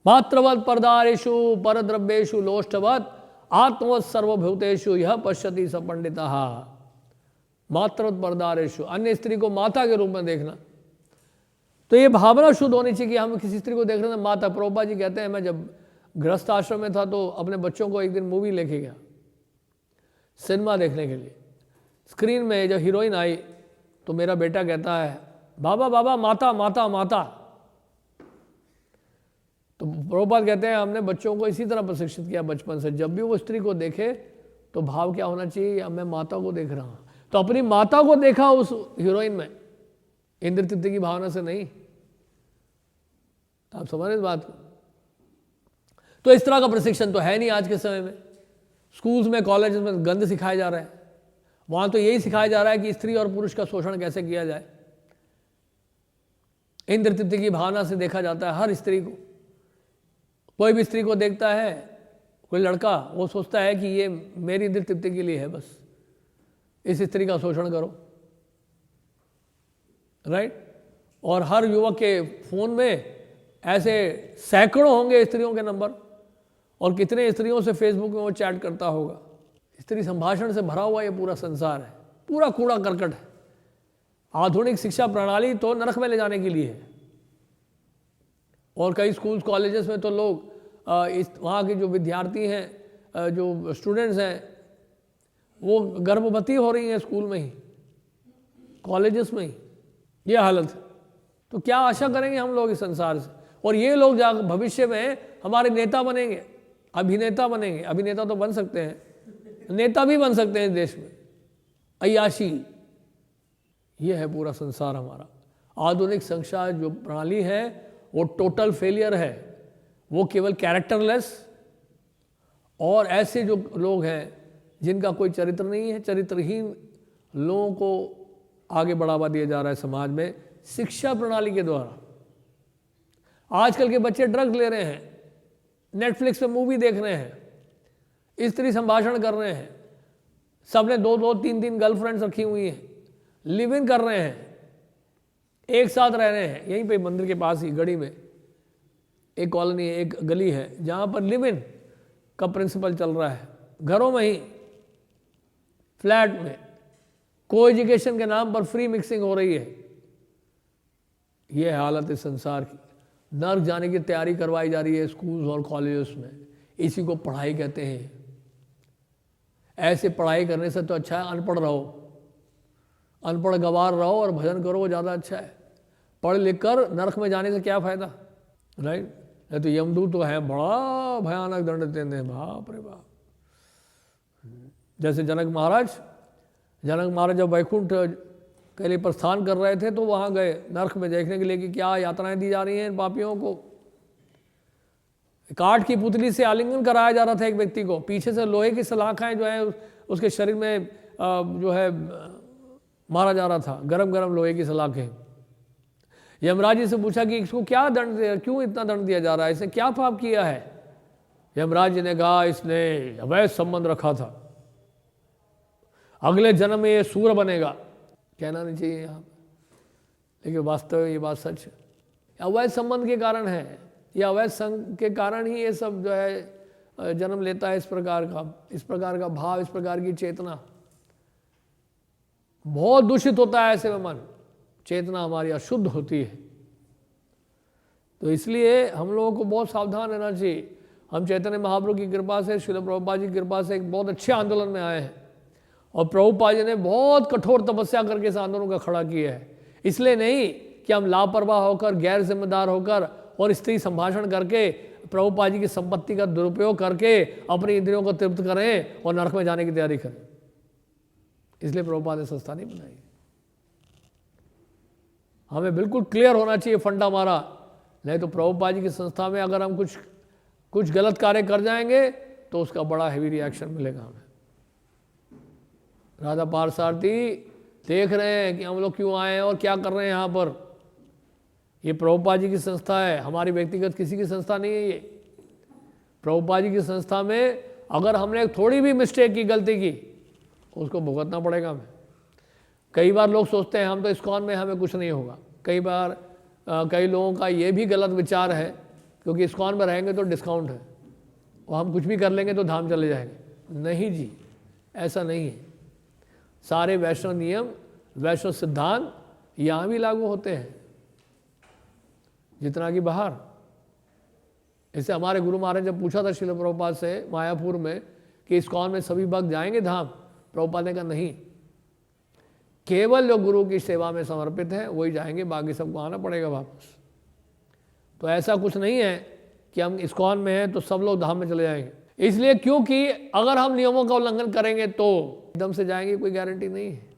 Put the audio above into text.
मात्रवत परदारेषु परद्रव्येषु लोष्टवत आत्मवत सर्वभूतेषु यह पश्यति स पंडितः। मात्रवत परदारेषु, अन्य स्त्री को माता के रूप में देखना। तो ये भावना शुद्ध होनी चाहिए कि हम किसी स्त्री को देख रहे हैं माता। प्रभुपाद जी कहते हैं, मैं जब गृहस्थ आश्रम में था तो अपने बच्चों को एक दिन मूवी लेके गया, सिनेमा देखने के लिए। स्क्रीन में जब हीरोइन आई तो मेरा बेटा कहता है, बाबा बाबा माता माता माता। तो प्रभुपाद कहते हैं हमने बच्चों को इसी तरह प्रशिक्षित किया बचपन से, जब भी वो स्त्री को देखे तो भाव क्या होना चाहिए, अब मैं माता को देख रहा हूँ। तो अपनी माता को देखा उस हीरोइन में, इंद्र तृप्ति की भावना से नहीं। आप समझ रहे इस बात को? तो इस तरह का प्रशिक्षण तो है नहीं आज के समय में। स्कूल्स में, कॉलेजेस में गंद सिखाया जा रहा है। वहां तो यही सिखाया जा रहा है कि स्त्री और पुरुष का शोषण कैसे किया जाए। इंद्र तृप्ति की भावना से देखा जाता है हर स्त्री को। कोई भी स्त्री को देखता है, कोई लड़का, वो सोचता है कि ये मेरी इंद्र तृप्ति के लिए है, बस इस स्त्री का शोषण करो, राइट। और हर युवक के फोन में ऐसे सैकड़ों होंगे स्त्रियों के नंबर, और कितने स्त्रियों से फेसबुक में वो चैट करता होगा। स्त्री संभाषण से भरा हुआ ये पूरा संसार है, पूरा कूड़ा करकट है। आधुनिक शिक्षा प्रणाली तो नरक में ले जाने के लिए है। और कई स्कूल्स कॉलेजेस में तो लोग वहाँ के जो विद्यार्थी हैं, जो स्टूडेंट्स हैं, वो गर्भवती हो रही हैं स्कूल में ही, कॉलेजेस में ही। ये हालत है। तो क्या आशा करेंगे हम लोग इस संसार से? और ये लोग जा भविष्य में हमारे नेता बनेंगे, अभिनेता बनेंगे। अभिनेता तो बन सकते हैं, नेता भी बन सकते हैं इस देश में। अय्याशी, ये है पूरा संसार हमारा। आधुनिक शिक्षा जो प्रणाली है वो टोटल फेलियर है। वो केवल कैरेक्टरलेस और ऐसे जो लोग हैं जिनका कोई चरित्र नहीं है, चरित्रहीन लोगों को आगे बढ़ावा दिया जा रहा है समाज में शिक्षा प्रणाली के द्वारा। आजकल के बच्चे ड्रग्स ले रहे हैं, नेटफ्लिक्स पे मूवी देख रहे हैं, स्त्री संभाषण कर रहे हैं, सबने 2-2, 3-3 गर्लफ्रेंड्स रखी हुई हैं, लिव इन कर रहे हैं, एक साथ रह रहे हैं। यहीं पे मंदिर के पास ही गढ़ी में एक कॉलोनी है, एक गली है जहाँ पर लिव इन का प्रिंसिपल चल रहा है। घरों में ही, फ्लैट में को एजुकेशन के नाम पर फ्री मिक्सिंग हो रही है। यह है हालत इस संसार की। नर्क जाने की तैयारी करवाई जा रही है स्कूल्स और कॉलेजेस में। इसी को पढ़ाई कहते हैं। ऐसे पढ़ाई करने से तो अच्छा है अनपढ़ रहो, अनपढ़ गवार रहो और भजन करो, वो ज़्यादा अच्छा है। पढ़ लिख कर नरक में जाने से क्या फ़ायदा, राइट। नहीं तो यमदूत तो है, बड़ा भयानक दंड देते हैं, बाप रे बाप। जैसे जनक महाराज जब वैकुंठ के लिए प्रस्थान कर रहे थे तो वहाँ गए नरक में देखने के लिए कि क्या यातनाएं दी जा रही हैं इन पापियों को। काठ की पुतली से आलिंगन कराया जा रहा था एक व्यक्ति को, पीछे से लोहे की सलाखें जो है उसके शरीर में जो है मारा जा रहा था, गरम गरम लोहे की सलाखें। यमराज जी से पूछा कि इसको क्या दंड दिया, क्यों इतना दंड दिया जा रहा है, इसने क्या पाप किया है? यमराज जी ने कहा इसने अवैध संबंध रखा था, अगले जन्म में ये सूर बनेगा। कहना नहीं चाहिए यहाँ, लेकिन वास्तव में ये बात सच है। अवैध संबंध के कारण है, ये अवैध संघ के कारण ही ये सब जो है जन्म लेता है। इस प्रकार का भाव, इस प्रकार की चेतना बहुत दूषित होता है। ऐसे में मन, चेतना हमारी अशुद्ध होती है। तो इसलिए हम लोगों को बहुत सावधान रहना चाहिए। हम चैतन्य महाप्रभु की कृपा से, श्रील प्रभुपाद जी की कृपा से एक बहुत अच्छे आंदोलन में आए हैं, और प्रभुपाद जी ने बहुत कठोर तपस्या करके इस आंदोलन का खड़ा किया है। इसलिए नहीं कि हम लापरवाह होकर, गैर जिम्मेदार होकर और स्त्री संभाषण करके, प्रभुपाद जी की संपत्ति का दुरुपयोग करके अपनी इंद्रियों को तृप्त करें और नरक में जाने की तैयारी करें। इसलिए प्रभुपाद ने संस्था नहीं बनाई। हमें बिल्कुल क्लियर होना चाहिए फंडा हमारा। नहीं तो प्रभुपाद जी की संस्था में अगर हम कुछ गलत कार्य कर जाएंगे तो उसका बड़ा हैवी रिएक्शन मिलेगा हमें। राधा पारसारथी देख रहे हैं कि हम लोग क्यों आए हैं और क्या कर रहे हैं यहाँ पर। ये प्रभुपाद जी की संस्था है, हमारी व्यक्तिगत किसी की संस्था नहीं है। ये प्रभुपाद जी की संस्था में अगर हमने थोड़ी भी मिस्टेक की, गलती की, उसको भुगतना पड़ेगा हमें। कई बार लोग सोचते हैं हम तो इस्कॉन में हमें कुछ नहीं होगा। कई बार कई लोगों का ये भी गलत विचार है, क्योंकि इस्कॉन में रहेंगे तो डिस्काउंट है और हम कुछ भी कर लेंगे तो धाम चले जाएंगे। नहीं जी, ऐसा नहीं है। सारे वैष्णव नियम, वैष्णव सिद्धांत यहाँ भी लागू होते हैं जितना कि बाहर। इससे हमारे गुरु महाराज जब पूछा था श्रील प्रभुपाद से मायापुर में कि इस्कॉन में सभी भक्त जाएंगे धाम, प्रभुपाद ने कहा नहीं, केवल जो गुरु की सेवा में समर्पित है वही जाएंगे, बाकी सबको आना पड़ेगा वापस। तो ऐसा कुछ नहीं है कि हम इस्कॉन में हैं तो सब लोग धाम में चले जाएंगे। इसलिए क्योंकि अगर हम नियमों का उल्लंघन करेंगे तो एकदम से जाएंगे, कोई गारंटी नहीं है।